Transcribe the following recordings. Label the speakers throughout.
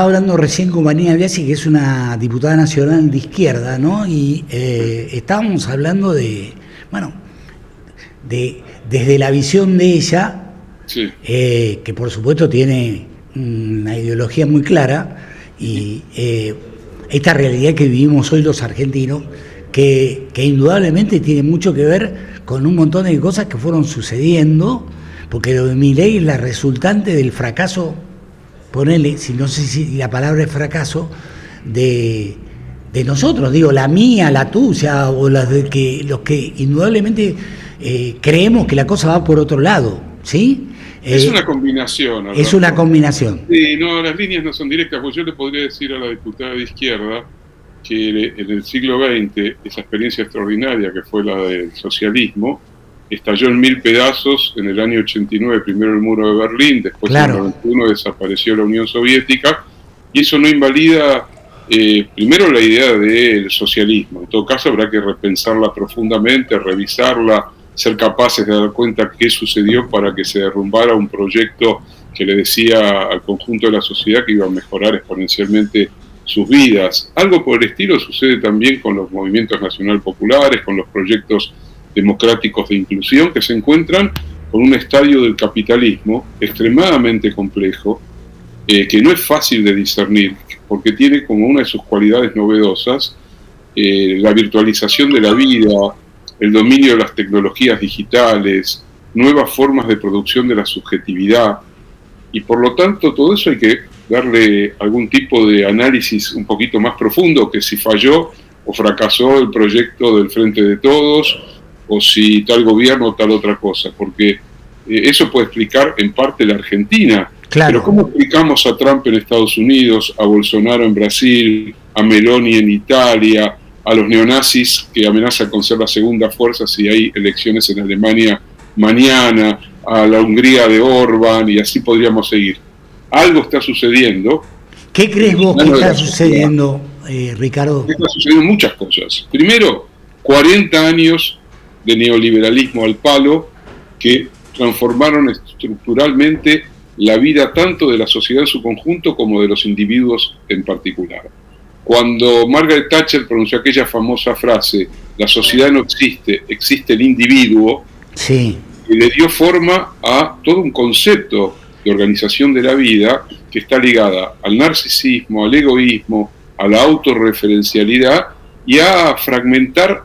Speaker 1: estaba hablando recién con Vanina Biasi, que es una diputada nacional de izquierda, ¿no? Y estábamos hablando desde la visión de ella, sí, que por supuesto tiene una ideología muy clara, y esta realidad que vivimos hoy los argentinos, que indudablemente tiene mucho que ver con un montón de cosas que fueron sucediendo, porque lo de Milei es la resultante del fracaso, ponele, no sé si la palabra es fracaso, de nosotros, digo, la mía, la tuya, o las de los que indudablemente creemos que la cosa va por otro lado, ¿sí?
Speaker 2: Es una combinación.
Speaker 1: Es una combinación.
Speaker 2: Sí, no, las líneas no son directas, pues yo le podría decir a la diputada de izquierda que en el siglo XX, esa experiencia extraordinaria que fue la del socialismo, estalló en 1000 pedazos en el año 89, primero el muro de Berlín, después en el 91 desapareció la Unión Soviética, y eso no invalida primero la idea del socialismo. En todo caso habrá que repensarla profundamente, revisarla, ser capaces de dar cuenta qué sucedió para que se derrumbara un proyecto que le decía al conjunto de la sociedad que iba a mejorar exponencialmente sus vidas. Algo por el estilo sucede también con los movimientos nacional populares, con los proyectos democráticos de inclusión, que se encuentran con un estadio del capitalismo extremadamente complejo, que no es fácil de discernir, porque tiene como una de sus cualidades novedosas la virtualización de la vida, el dominio de las tecnologías digitales, nuevas formas de producción de la subjetividad, y por lo tanto todo eso hay que darle algún tipo de análisis un poquito más profundo, que si falló o fracasó el proyecto del Frente de Todos, o si tal gobierno o tal otra cosa, porque eso puede explicar en parte la Argentina. Claro. Pero ¿cómo explicamos a Trump en Estados Unidos, a Bolsonaro en Brasil, a Meloni en Italia, a los neonazis que amenazan con ser la segunda fuerza si hay elecciones en Alemania mañana, a la Hungría de Orbán, y así podríamos seguir? Algo está sucediendo.
Speaker 1: ¿Qué crees vos que está sucediendo, Ricardo?
Speaker 2: Están sucediendo muchas cosas. Primero, 40 años de neoliberalismo al palo que transformaron estructuralmente la vida tanto de la sociedad en su conjunto como de los individuos en particular. Cuando Margaret Thatcher pronunció aquella famosa frase, la sociedad no existe, existe el individuo,
Speaker 1: sí,
Speaker 2: y le dio forma a todo un concepto de organización de la vida que está ligada al narcisismo, al egoísmo, a la autorreferencialidad y a fragmentar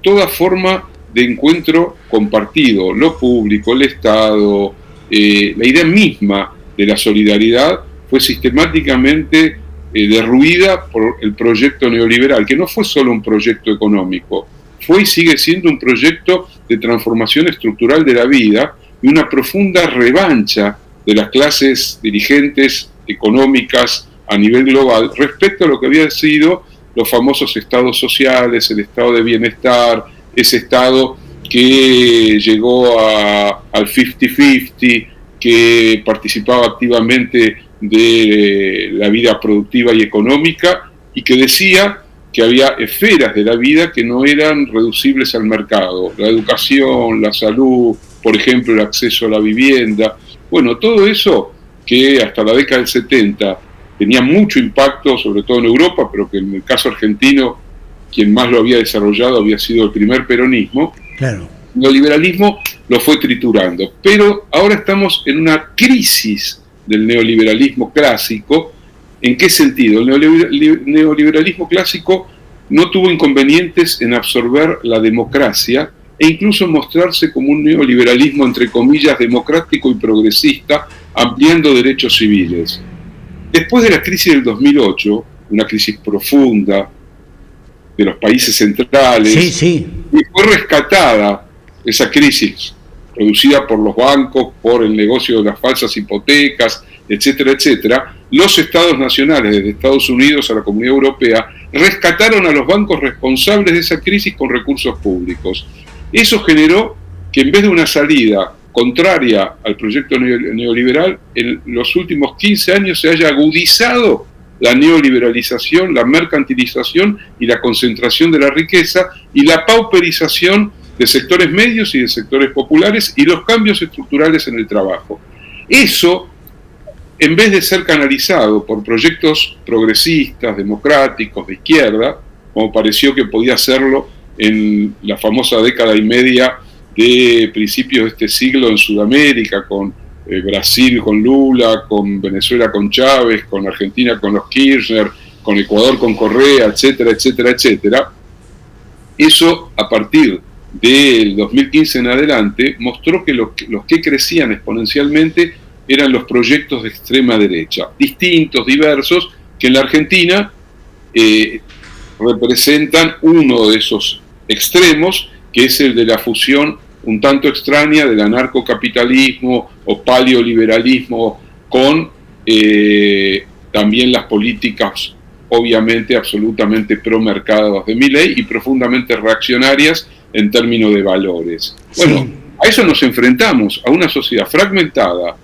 Speaker 2: toda forma de encuentro compartido, lo público, el Estado, la idea misma de la solidaridad fue sistemáticamente derruida por el proyecto neoliberal, que no fue solo un proyecto económico, fue y sigue siendo un proyecto de transformación estructural de la vida y una profunda revancha de las clases dirigentes económicas a nivel global respecto a lo que había sido los famosos estados sociales, el estado de bienestar, ese estado que llegó al 50-50, que participaba activamente de la vida productiva y económica y que decía que había esferas de la vida que no eran reducibles al mercado, la educación, la salud, por ejemplo, el acceso a la vivienda. Bueno, todo eso que hasta la década del 70 tenía mucho impacto, sobre todo en Europa, pero que en el caso argentino, quien más lo había desarrollado había sido el primer peronismo. Claro. El neoliberalismo lo fue triturando. Pero ahora estamos en una crisis del neoliberalismo clásico. ¿En qué sentido? El neoliberalismo clásico no tuvo inconvenientes en absorber la democracia e incluso mostrarse como un neoliberalismo, entre comillas, democrático y progresista, ampliando derechos civiles. Después de la crisis del 2008, una crisis profunda de los países centrales,
Speaker 1: sí, sí,
Speaker 2: y fue rescatada esa crisis, producida por los bancos, por el negocio de las falsas hipotecas, etcétera, etcétera. Los estados nacionales, desde Estados Unidos a la Comunidad Europea, rescataron a los bancos responsables de esa crisis con recursos públicos. Eso generó que en vez de una salida contraria al proyecto neoliberal, en los últimos 15 años se haya agudizado la neoliberalización, la mercantilización y la concentración de la riqueza y la pauperización de sectores medios y de sectores populares y los cambios estructurales en el trabajo. Eso en vez de ser canalizado por proyectos progresistas, democráticos, de izquierda, como pareció que podía hacerlo en la famosa década y media de principios de este siglo en Sudamérica, con Brasil con Lula, con Venezuela con Chávez, con Argentina con los Kirchner, con Ecuador con Correa, etcétera, etcétera, etcétera. Eso, a partir del 2015 en adelante, mostró que los que crecían exponencialmente eran los proyectos de extrema derecha, distintos, diversos, que en la Argentina representan uno de esos extremos, que es el de la fusión un tanto extraña del anarcocapitalismo o paleoliberalismo con también las políticas obviamente absolutamente pro-mercados de Milei y profundamente reaccionarias en términos de valores. Bueno, sí. A eso nos enfrentamos, a una sociedad fragmentada,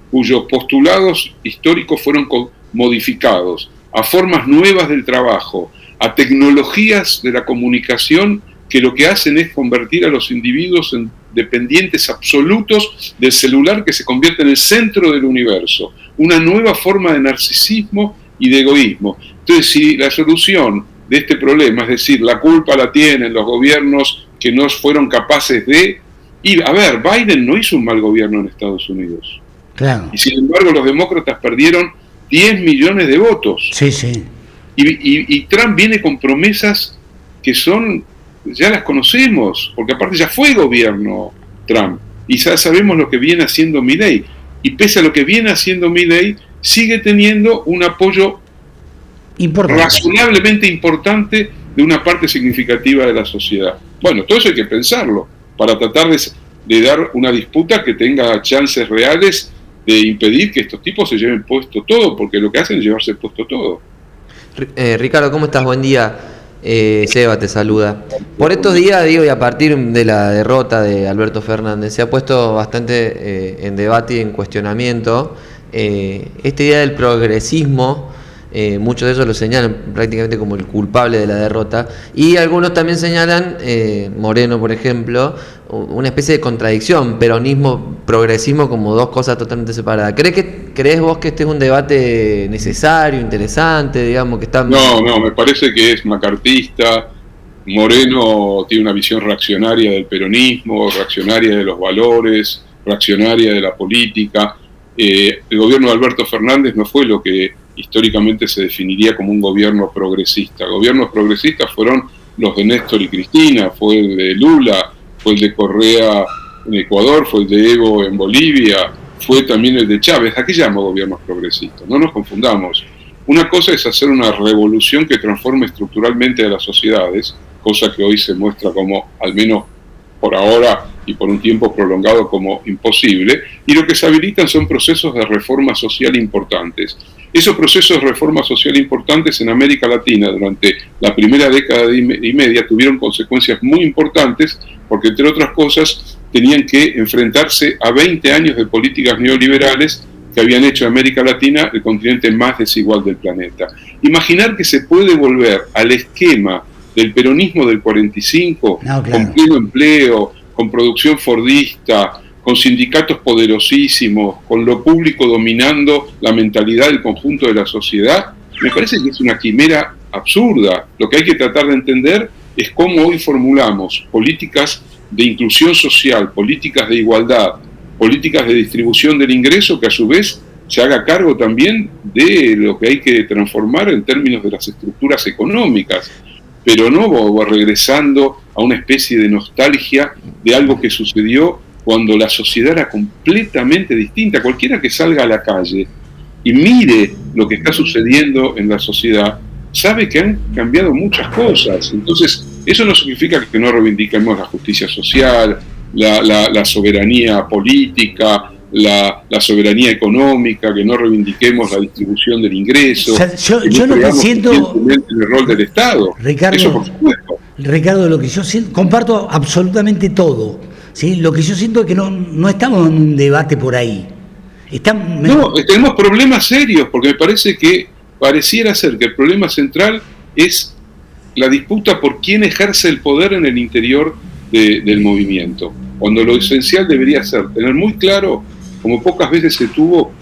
Speaker 2: cuyos postulados históricos fueron modificados, a formas nuevas del trabajo, a tecnologías de la comunicación que lo que hacen es convertir a los individuos en dependientes absolutos del celular, que se convierte en el centro del universo, una nueva forma de narcisismo y de egoísmo. Entonces, si la solución de este problema, es decir, la culpa la tienen los gobiernos que no fueron capaces de... Y, a ver, Biden no hizo un mal gobierno en Estados Unidos.
Speaker 1: Claro.
Speaker 2: Y sin embargo los demócratas perdieron 10 millones de votos.
Speaker 1: Sí, sí.
Speaker 2: Y Trump viene con promesas que son... ya las conocemos, porque aparte ya fue gobierno Trump, y ya sabemos lo que viene haciendo Milei, y pese a lo que viene haciendo Milei, sigue teniendo un apoyo razonablemente importante de una parte significativa de la sociedad. Bueno, todo eso hay que pensarlo, para tratar de dar una disputa que tenga chances reales de impedir que estos tipos se lleven puesto todo, porque lo que hacen es llevarse puesto todo.
Speaker 3: Ricardo, ¿cómo estás? Buen día. Seba te saluda. Por estos días, digo, y a partir de la derrota de Alberto Fernández, se ha puesto bastante en debate y en cuestionamiento esta idea del progresismo. Muchos de ellos lo señalan prácticamente como el culpable de la derrota, y algunos también señalan, Moreno por ejemplo, una especie de contradicción, peronismo, progresismo, como dos cosas totalmente separadas. ¿Crees vos que este es un debate necesario, interesante, digamos, que está...
Speaker 2: No, me parece que es macartista. Moreno tiene una visión reaccionaria del peronismo, reaccionaria de los valores, reaccionaria de la política. El gobierno de Alberto Fernández no fue lo que históricamente se definiría como un gobierno progresista. Gobiernos progresistas fueron los de Néstor y Cristina, fue el de Lula, fue el de Correa en Ecuador, fue el de Evo en Bolivia, fue también el de Chávez. ¿A qué llamo gobiernos progresistas? No nos confundamos. Una cosa es hacer una revolución que transforme estructuralmente a las sociedades, cosa que hoy se muestra como, al menos por ahora y por un tiempo prolongado, como imposible, y lo que se habilitan son procesos de reforma social importantes. Esos procesos de reforma social importantes en América Latina durante la primera década y media tuvieron consecuencias muy importantes, porque entre otras cosas tenían que enfrentarse a 20 años de políticas neoliberales que habían hecho a América Latina el continente más desigual del planeta. Imaginar que se puede volver al esquema del peronismo del 45, claro, con pleno empleo, con producción fordista, con sindicatos poderosísimos, con lo público dominando la mentalidad del conjunto de la sociedad, me parece que es una quimera absurda. Lo que hay que tratar de entender es cómo hoy formulamos políticas de inclusión social, políticas de igualdad, políticas de distribución del ingreso, que a su vez se haga cargo también de lo que hay que transformar en términos de las estructuras económicas, pero no regresando a una especie de nostalgia de algo que sucedió cuando la sociedad era completamente distinta. Cualquiera que salga a la calle y mire lo que está sucediendo en la sociedad, sabe que han cambiado muchas cosas. Entonces, eso no significa que no reivindiquemos la justicia social, la soberanía política, la soberanía económica, que no reivindiquemos la distribución del ingreso. O sea,
Speaker 1: yo lo que siento...
Speaker 2: el rol del Estado.
Speaker 1: Ricardo,
Speaker 2: eso por supuesto.
Speaker 1: Ricardo, lo que yo siento, comparto absolutamente todo. ¿Sí? Lo que yo siento es que no estamos en un debate por ahí.
Speaker 2: No, tenemos problemas serios, porque me parece que pareciera ser que el problema central es la disputa por quién ejerce el poder en el interior del movimiento, cuando lo esencial debería ser tener muy claro, como pocas veces se tuvo,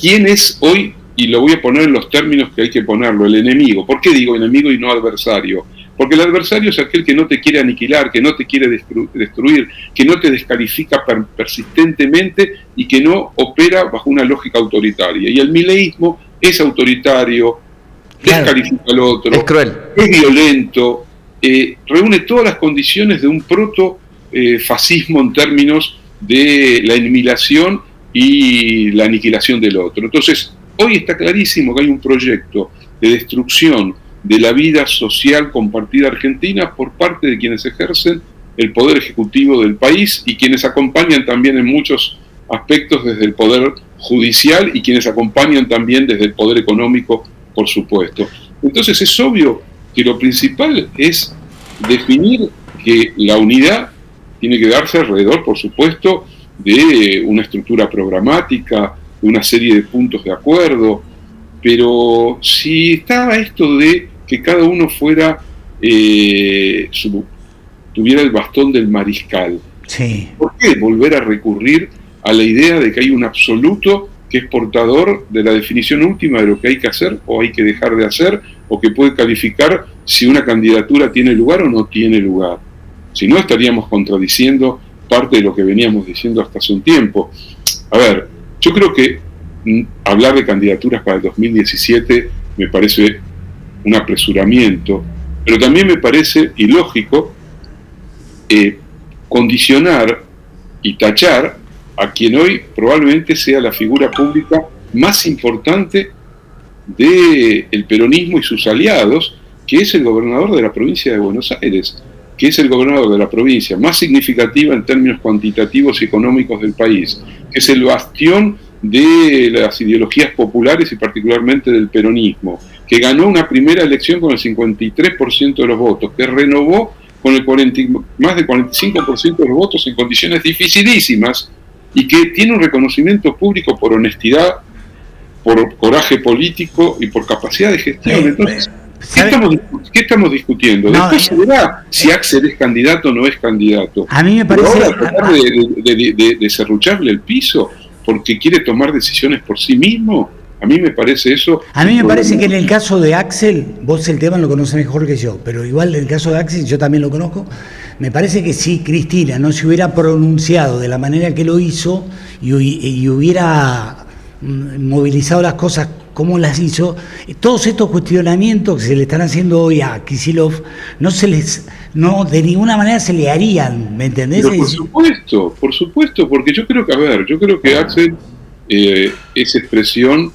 Speaker 2: quién es hoy, y lo voy a poner en los términos que hay que ponerlo, el enemigo. ¿Por qué digo enemigo y no adversario? Porque el adversario es aquel que no te quiere aniquilar, que no te quiere destruir, que no te descalifica persistentemente y que no opera bajo una lógica autoritaria. Y el mileísmo es autoritario, descalifica al otro,
Speaker 3: es cruel,
Speaker 2: es violento, reúne todas las condiciones de un proto-fascismo en términos de la eliminación y la aniquilación del otro. Entonces, hoy está clarísimo que hay un proyecto de destrucción de la vida social compartida argentina por parte de quienes ejercen el poder ejecutivo del país y quienes acompañan también en muchos aspectos desde el poder judicial y quienes acompañan también desde el poder económico, por supuesto. Entonces es obvio que lo principal es definir que la unidad tiene que darse alrededor, por supuesto, de una estructura programática, de una serie de puntos de acuerdo, pero si estaba esto de que cada uno fuera, tuviera el bastón del mariscal,
Speaker 1: sí.
Speaker 2: ¿Por qué volver a recurrir a la idea de que hay un absoluto que es portador de la definición última de lo que hay que hacer o hay que dejar de hacer, o que puede calificar si una candidatura tiene lugar o no tiene lugar? Si no, estaríamos contradiciendo parte de lo que veníamos diciendo hasta hace un tiempo. A ver, yo creo que hablar de candidaturas para el 2017 me parece un apresuramiento, pero también me parece ilógico condicionar y tachar a quien hoy probablemente sea la figura pública más importante del peronismo y sus aliados, que es el gobernador de la provincia de Buenos Aires, que es el gobernador de la provincia más significativa en términos cuantitativos y económicos del país, que es el bastión de las ideologías populares y particularmente del peronismo, que ganó una primera elección con el 53% de los votos, que renovó con el más del 45% de los votos en condiciones dificilísimas y que tiene un reconocimiento público por honestidad, por coraje político y por capacidad de gestión. Entonces, ¿qué estamos discutiendo? Después se verá si Axel es candidato o no es candidato.
Speaker 1: A mí me parece...
Speaker 2: Pero ahora tratar de serrucharle el piso porque quiere tomar decisiones por sí mismo, a mí me parece eso...
Speaker 1: A mí me parece que en el caso de Axel, vos el tema lo conocés mejor que yo, pero igual en el caso de Axel yo también lo conozco, me parece que si Cristina no se hubiera pronunciado de la manera que lo hizo y hubiera movilizado las cosas como las hizo, todos estos cuestionamientos que se le están haciendo hoy a Kicillof no de ninguna manera se le harían, ¿me entendés?
Speaker 2: Pero por supuesto, porque yo creo que Axel es expresión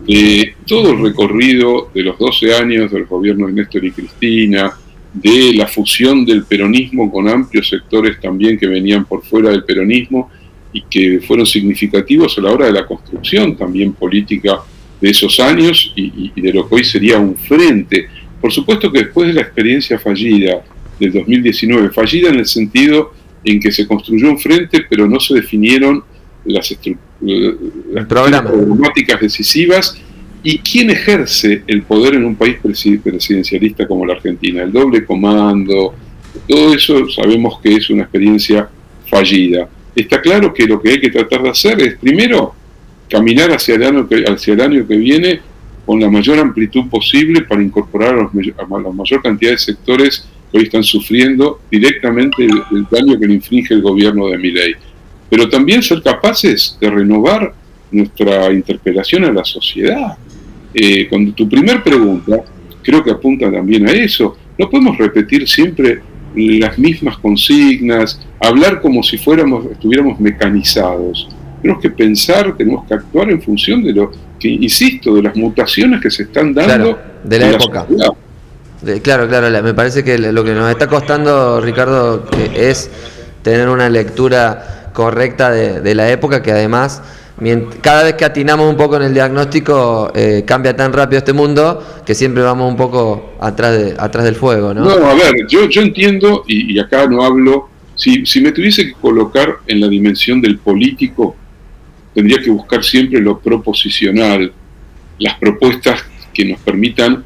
Speaker 2: de todo el recorrido de los 12 años del gobierno de Néstor y Cristina, de la fusión del peronismo con amplios sectores también que venían por fuera del peronismo y que fueron significativos a la hora de la construcción también política de esos años y de lo que hoy sería un frente. Por supuesto que después de la experiencia fallida del 2019, fallida en el sentido en que se construyó un frente pero no se definieron las problemáticas decisivas y quién ejerce el poder en un país presidencialista como la Argentina, el doble comando, todo eso sabemos que es una experiencia fallida. Está claro que lo que hay que tratar de hacer es, primero, caminar hacia el año que viene con la mayor amplitud posible para incorporar a la mayor cantidad de sectores que hoy están sufriendo directamente el daño que le inflige el gobierno de Milei. Pero también ser capaces de renovar nuestra interpelación a la sociedad. Con tu primer pregunta, creo que apunta también a eso. No podemos repetir siempre las mismas consignas, hablar como si estuviéramos mecanizados. Tenemos que pensar, tenemos que actuar en función de lo que, insisto, de las mutaciones que se están dando
Speaker 3: de la época. Claro, me parece que lo que nos está costando, Ricardo, es tener una lectura correcta de la época, que además cada vez que atinamos un poco en el diagnóstico cambia tan rápido este mundo que siempre vamos un poco atrás del fuego, ¿no?
Speaker 2: No, a ver, yo entiendo y acá no hablo, si me tuviese que colocar en la dimensión del político, tendría que buscar siempre lo proposicional, las propuestas que nos permitan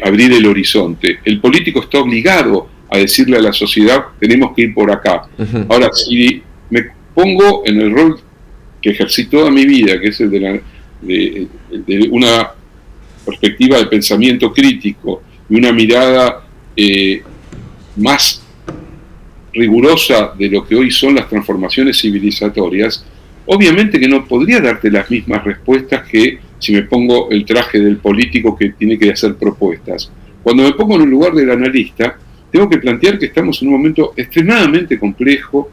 Speaker 2: abrir el horizonte. El político está obligado a decirle a la sociedad, tenemos que ir por acá. Uh-huh. Ahora, si me pongo en el rol que ejercí toda mi vida, que es el de una perspectiva de pensamiento crítico y una mirada más rigurosa de lo que hoy son las transformaciones civilizatorias, obviamente que no podría darte las mismas respuestas que si me pongo el traje del político que tiene que hacer propuestas. Cuando me pongo en el lugar del analista, tengo que plantear que estamos en un momento extremadamente complejo,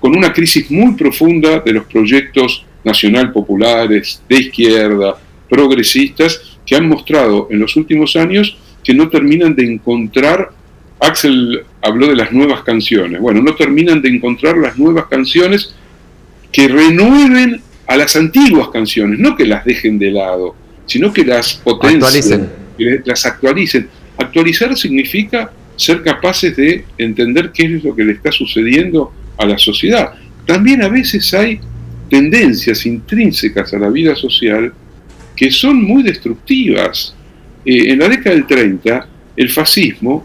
Speaker 2: con una crisis muy profunda de los proyectos nacional populares, de izquierda, progresistas, que han mostrado en los últimos años que no terminan de encontrar. Axel habló de las nuevas canciones. Bueno, no terminan de encontrar las nuevas canciones que renueven a las antiguas canciones, no que las dejen de lado, sino que las potencien, que las actualicen. Actualizar significa ser capaces de entender qué es lo que le está sucediendo a la sociedad. También a veces hay tendencias intrínsecas a la vida social que son muy destructivas. En la década del 30, el fascismo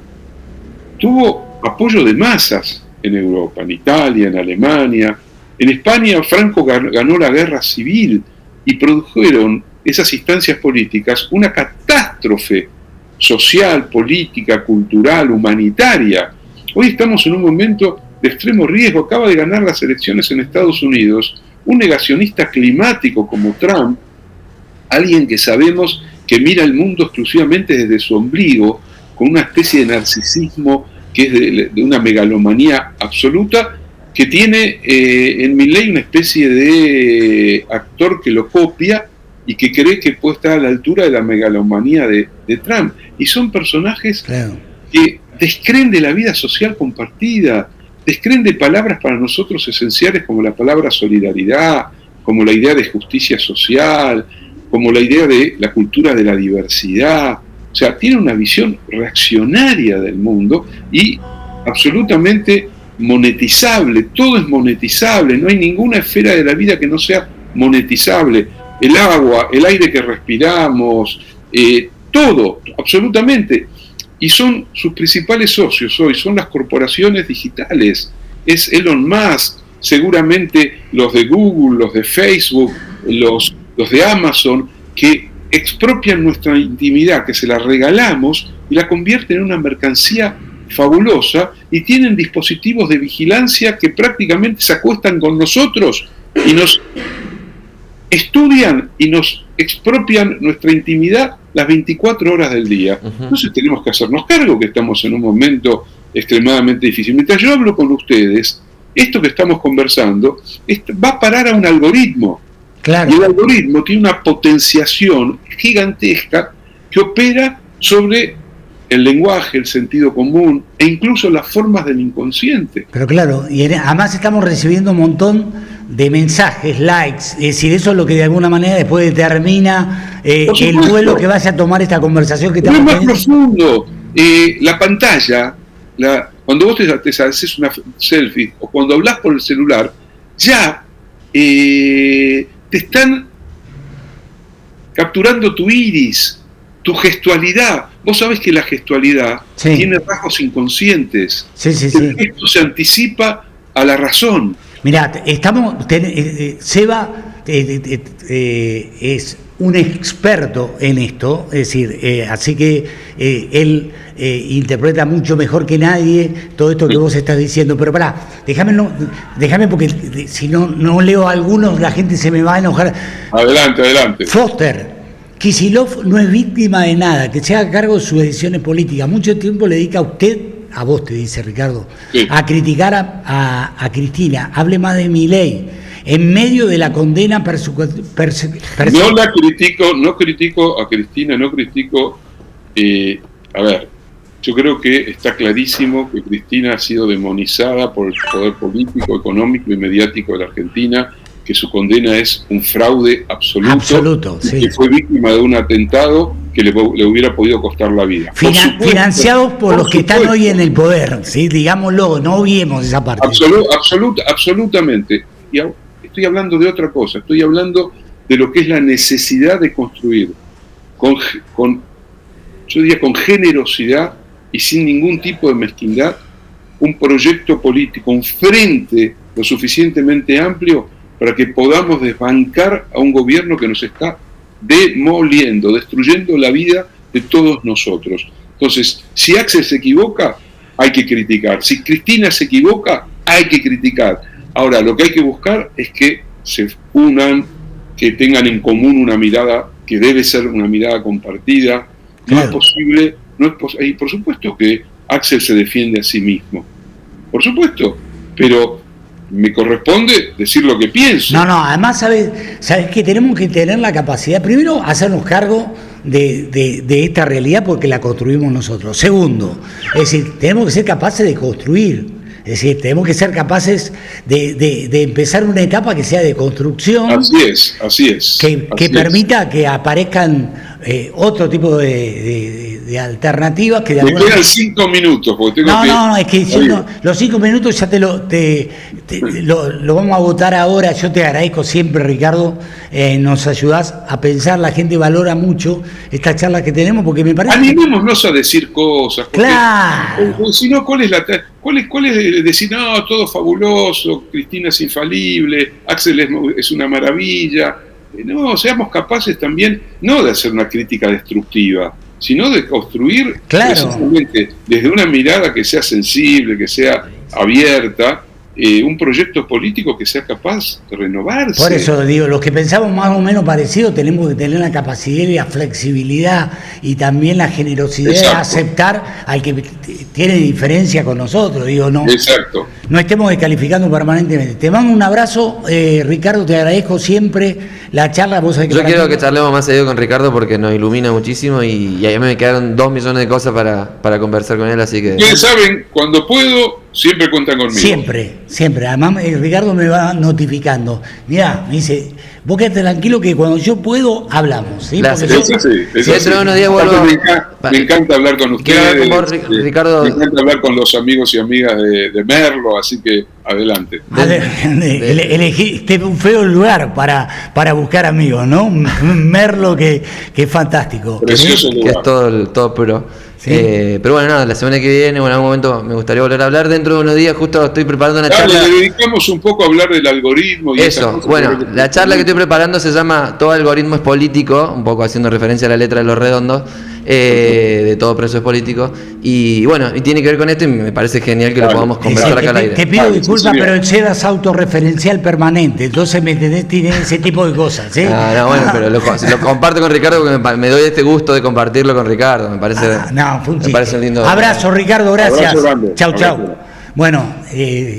Speaker 2: tuvo apoyo de masas en Europa, en Italia, en Alemania. En España, Franco ganó la guerra civil y produjeron esas instancias políticas una catástrofe social, política, cultural, humanitaria. Hoy estamos en un momento de extremo riesgo. Acaba de ganar las elecciones en Estados Unidos un negacionista climático como Trump, alguien que sabemos que mira el mundo exclusivamente desde su ombligo, con una especie de narcisismo que es de una megalomanía absoluta, que tiene en Milei una especie de actor que lo copia y que cree que puede estar a la altura de la megalomanía de Trump. Y son personajes que descreen de la vida social compartida, descreen de palabras para nosotros esenciales como la palabra solidaridad, como la idea de justicia social, como la idea de la cultura de la diversidad. O sea, tiene una visión reaccionaria del mundo y absolutamente monetizable. Todo es monetizable, no hay ninguna esfera de la vida que no sea monetizable. El agua, el aire que respiramos, todo, absolutamente. Y son sus principales socios hoy, son las corporaciones digitales. Es Elon Musk, seguramente los de Google, los de Facebook, los de Amazon, que expropian nuestra intimidad, que se la regalamos y la convierten en una mercancía fabulosa, y tienen dispositivos de vigilancia que prácticamente se acuestan con nosotros y nos estudian y nos expropian nuestra intimidad las 24 horas del día. Entonces tenemos que hacernos cargo que estamos en un momento extremadamente difícil. Mientras yo hablo con ustedes, esto que estamos conversando va a parar a un algoritmo. Claro. Y el algoritmo tiene una potenciación gigantesca que opera sobre el lenguaje, el sentido común e incluso las formas del inconsciente.
Speaker 1: Pero claro, y además estamos recibiendo un montón de mensajes, likes, es decir, eso es lo que de alguna manera después determina el vuelo que vaya a tomar esta conversación que estamos teniendo.
Speaker 2: Es más profundo. La pantalla, cuando vos te haces una selfie o cuando hablas por el celular, ya te están capturando tu iris, tu gestualidad. Vos sabés que la gestualidad tiene rasgos inconscientes. El gesto se anticipa a la razón.
Speaker 1: Mirá, Seba es un experto en esto, es decir, así que él interpreta mucho mejor que nadie todo esto que vos estás diciendo. Pero pará, déjame porque si no leo algunos, la gente se me va a enojar.
Speaker 2: Adelante.
Speaker 1: Foster. Kicillof no es víctima de nada, que se haga cargo de sus decisiones políticas. Mucho tiempo le dedica a vos te dice Ricardo, a criticar a Cristina. Hable más de Milei. En medio de la condena
Speaker 2: no critico a Cristina, a ver, yo creo que está clarísimo que Cristina ha sido demonizada por el poder político, económico y mediático de la Argentina, que su condena es un fraude absoluto, que fue víctima de un atentado que le hubiera podido costar la vida.
Speaker 1: Financiados por los que están hoy en el poder, ¿sí? Digámoslo, no olvidemos esa parte. Absolutamente.
Speaker 2: Y estoy hablando de otra cosa, estoy hablando de lo que es la necesidad de construir con generosidad y sin ningún tipo de mezquindad un proyecto político, un frente lo suficientemente amplio para que podamos desbancar a un gobierno que nos está demoliendo, destruyendo la vida de todos nosotros. Entonces, si Axel se equivoca, hay que criticar. Si Cristina se equivoca, hay que criticar. Ahora, lo que hay que buscar es que se unan, que tengan en común una mirada que debe ser una mirada compartida. No es posible, y por supuesto que Axel se defiende a sí mismo, por supuesto, pero me corresponde decir lo que pienso.
Speaker 1: No, además sabes que tenemos que tener la capacidad, primero, hacernos cargo de esta realidad porque la construimos nosotros. Segundo, es decir, tenemos que ser capaces de construir. Es decir, tenemos que ser capaces de empezar una etapa que sea de construcción.
Speaker 2: Así es.
Speaker 1: Que permita que aparezcan otro tipo de alternativas. Que
Speaker 2: me quedan 5 minutos. Porque tengo
Speaker 1: es que los 5 minutos ya lo vamos a votar ahora. Yo te agradezco siempre, Ricardo. Nos ayudás a pensar, la gente valora mucho estas charlas que tenemos porque me parece...
Speaker 2: Animémonos a decir cosas. Porque,
Speaker 1: claro.
Speaker 2: Si no, ¿cuál es decir, no, todo fabuloso, Cristina es infalible, Axel es una maravilla? No, seamos capaces también, no de hacer una crítica destructiva, sino de construir precisamente desde una mirada que sea sensible, que sea abierta, un proyecto político que sea capaz de renovarse.
Speaker 1: Por eso digo, los que pensamos más o menos parecido tenemos que tener la capacidad y la flexibilidad y también la generosidad de aceptar al que tiene diferencia con nosotros. Digo, no estemos descalificando permanentemente. Te mando un abrazo, Ricardo, te agradezco siempre la charla.
Speaker 3: Yo quiero que charlemos más seguido con Ricardo porque nos ilumina muchísimo y a mí me quedaron 2 millones de cosas para conversar con él, así que...
Speaker 2: Ustedes saben, cuando puedo, siempre cuentan conmigo.
Speaker 1: Siempre. Además, Ricardo me va notificando. Mirá, me dice, vos quedate tranquilo que cuando yo puedo, hablamos. ¿Sí?
Speaker 3: Unos días vuelvo.
Speaker 2: Me encanta hablar con ustedes.
Speaker 3: Ricardo.
Speaker 2: Me encanta hablar con los amigos y amigas de Merlo, así que adelante.
Speaker 1: Elegiste un feo lugar para buscar amigos, ¿no? Merlo que es fantástico.
Speaker 2: Precioso lugar.
Speaker 3: Que es todo pro. ¿Sí? Pero bueno, nada, la semana que viene o en algún momento me gustaría volver a hablar. Dentro de unos días justo estoy preparando una charla.
Speaker 2: Le dedicamos un poco a hablar del algoritmo. Y
Speaker 3: eso, bueno, la charla que estoy preparando se llama Todo algoritmo es político, un poco haciendo referencia a la letra de Los Redondos, de todo preso es político. Y bueno, y tiene que ver con esto y me parece genial que lo podamos conversar acá al aire.
Speaker 1: Te pido disculpas, pero el SEDA es autorreferencial permanente, entonces me entendés, tiene ese tipo de cosas.
Speaker 3: Bueno, pero lo comparto con Ricardo porque me doy este gusto de compartirlo con Ricardo, me parece...
Speaker 1: fue un
Speaker 3: me parece un lindo...
Speaker 1: Abrazo, Ricardo, gracias.
Speaker 2: Abrazo grande.
Speaker 1: Chau. Bueno,